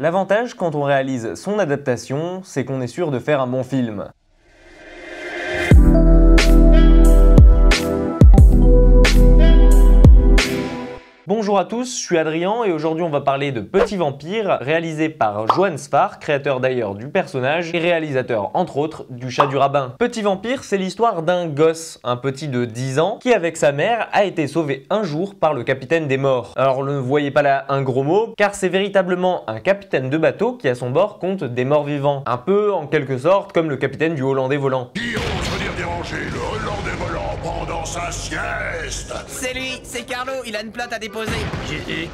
L'avantage quand on réalise son adaptation, c'est qu'on est sûr de faire un bon film. Bonjour à tous, je suis Adrien et aujourd'hui on va parler de Petit Vampire, réalisé par Johannes Farr, créateur d'ailleurs du personnage et réalisateur entre autres du Chat du Rabbin. Petit Vampire, c'est l'histoire d'un gosse, un petit de 10 ans, qui avec sa mère a été sauvé un jour par le capitaine des morts. Alors ne voyez pas là un gros mot, car c'est véritablement un capitaine de bateau qui à son bord compte des morts vivants. Un peu en quelque sorte comme le capitaine du Hollandais volant. Qui ose venir déranger le Hollandais volant pendant sa sieste? C'est lui, c'est Carlo, il a une plainte à déposer.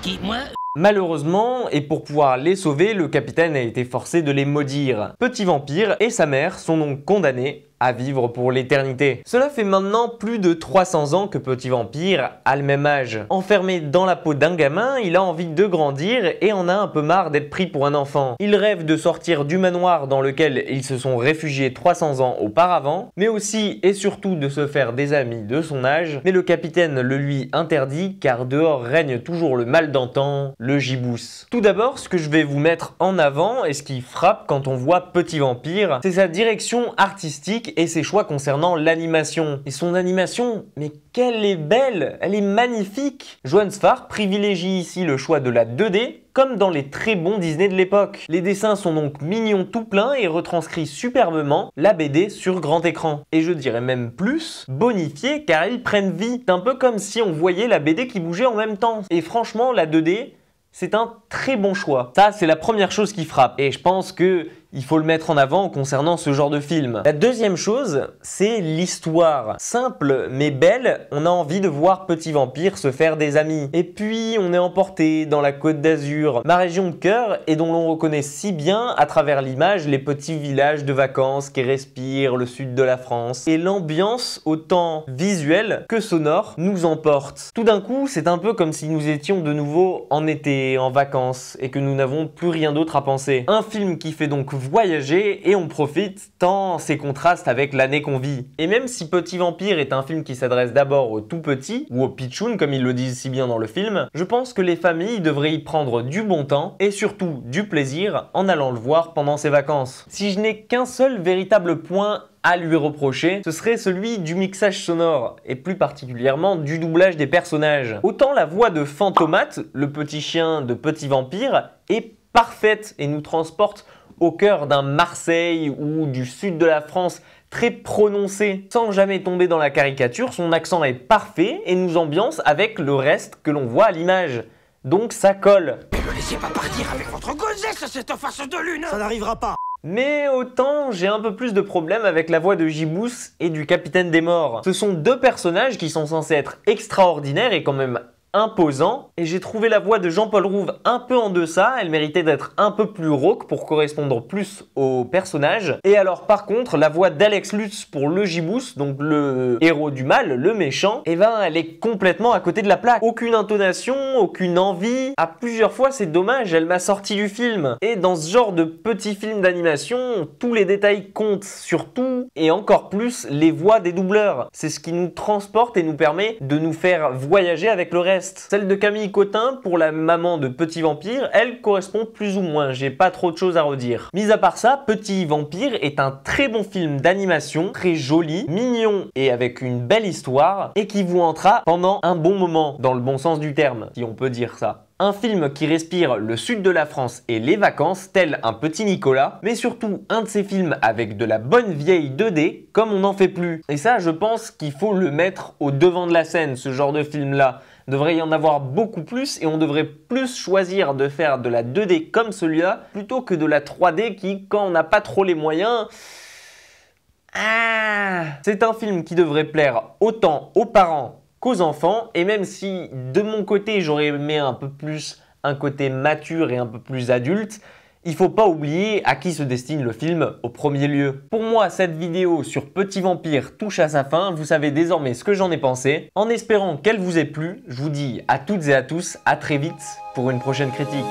Qui, moi? Malheureusement, et pour pouvoir les sauver, le capitaine a été forcé de les maudire. Petit Vampire et sa mère sont donc condamnés à vivre pour l'éternité. Cela fait maintenant plus de 300 ans que Petit Vampire a le même âge. Enfermé dans la peau d'un gamin, il a envie de grandir et en a un peu marre d'être pris pour un enfant. Il rêve de sortir du manoir dans lequel ils se sont réfugiés 300 ans auparavant, mais aussi et surtout de se faire des amis de son âge, mais le capitaine le lui interdit car dehors règne toujours le mal d'antan, le gibousse. Tout d'abord, ce que je vais vous mettre en avant et ce qui frappe quand on voit Petit Vampire, c'est sa direction artistique et ses choix concernant l'animation. Et son animation, mais qu'elle est belle, elle est magnifique. Johannes Farr privilégie ici le choix de la 2D, comme dans les très bons Disney de l'époque. Les dessins sont donc mignons tout plein et retranscrits superbement la BD sur grand écran. Et je dirais même plus, bonifiés car ils prennent vie. C'est un peu comme si on voyait la BD qui bougeait en même temps. Et franchement, la 2D, c'est un très bon choix. Ça, c'est la première chose qui frappe. Et je pense que il faut le mettre en avant concernant ce genre de film. La deuxième chose, c'est l'histoire. Simple mais belle, on a envie de voir Petit Vampire se faire des amis. Et puis, on est emporté dans la Côte d'Azur, ma région de cœur et dont l'on reconnaît si bien à travers l'image les petits villages de vacances qui respirent le sud de la France. Et l'ambiance, autant visuelle que sonore, nous emporte. Tout d'un coup, c'est un peu comme si nous étions de nouveau en été, en vacances, et que nous n'avons plus rien d'autre à penser. Un film qui fait donc voyager et on profite tant ces contrastes avec l'année qu'on vit. Et même si Petit Vampire est un film qui s'adresse d'abord aux tout petits, ou aux pitchouns comme ils le disent si bien dans le film, je pense que les familles devraient y prendre du bon temps et surtout du plaisir en allant le voir pendant ses vacances. Si je n'ai qu'un seul véritable point à lui reprocher, ce serait celui du mixage sonore, et plus particulièrement du doublage des personnages. Autant la voix de Fantomate, le petit chien de Petit Vampire, est parfaite et nous transporte au cœur d'un Marseille ou du sud de la France très prononcé. Sans jamais tomber dans la caricature, son accent est parfait et nous ambiance avec le reste que l'on voit à l'image. Donc ça colle. Ne me laissez pas partir avec votre gonzesse à cette face de lune. Ça n'arrivera pas. Mais autant j'ai un peu plus de problèmes avec la voix de Gibousse et du capitaine des morts. Ce sont deux personnages qui sont censés être extraordinaires et quand même imposant, et j'ai trouvé la voix de Jean-Paul Rouve un peu en deçà, elle méritait d'être un peu plus rauque pour correspondre plus au personnage. Et alors par contre, la voix d'Alex Lutz pour le Gibousse, donc le héros du mal, le méchant, et ben elle est complètement à côté de la plaque. Aucune intonation, aucune envie. À plusieurs fois, c'est dommage, elle m'a sorti du film. Et dans ce genre de petit film d'animation, tous les détails comptent, surtout et encore plus les voix des doubleurs. C'est ce qui nous transporte et nous permet de nous faire voyager avec le reste. Celle de Camille Cotin, pour la maman de Petit Vampire, elle correspond plus ou moins, j'ai pas trop de choses à redire. Mis à part ça, Petit Vampire est un très bon film d'animation, très joli, mignon et avec une belle histoire, et qui vous hantera pendant un bon moment, dans le bon sens du terme, si on peut dire ça. Un film qui respire le sud de la France et les vacances, tel un Petit Nicolas, mais surtout un de ces films avec de la bonne vieille 2D, comme on n'en fait plus. Et ça, je pense qu'il faut le mettre au devant de la scène, ce genre de film-là. Devrait y en avoir beaucoup plus et on devrait plus choisir de faire de la 2D comme celui-là plutôt que de la 3D qui, quand on n'a pas trop les moyens... C'est un film qui devrait plaire autant aux parents qu'aux enfants, et même si de mon côté j'aurais aimé un peu plus un côté mature et un peu plus adulte, il faut pas oublier à qui se destine le film au premier lieu. Pour moi, cette vidéo sur Petit Vampire touche à sa fin, vous savez désormais ce que j'en ai pensé. En espérant qu'elle vous ait plu, je vous dis à toutes et à tous à très vite pour une prochaine critique.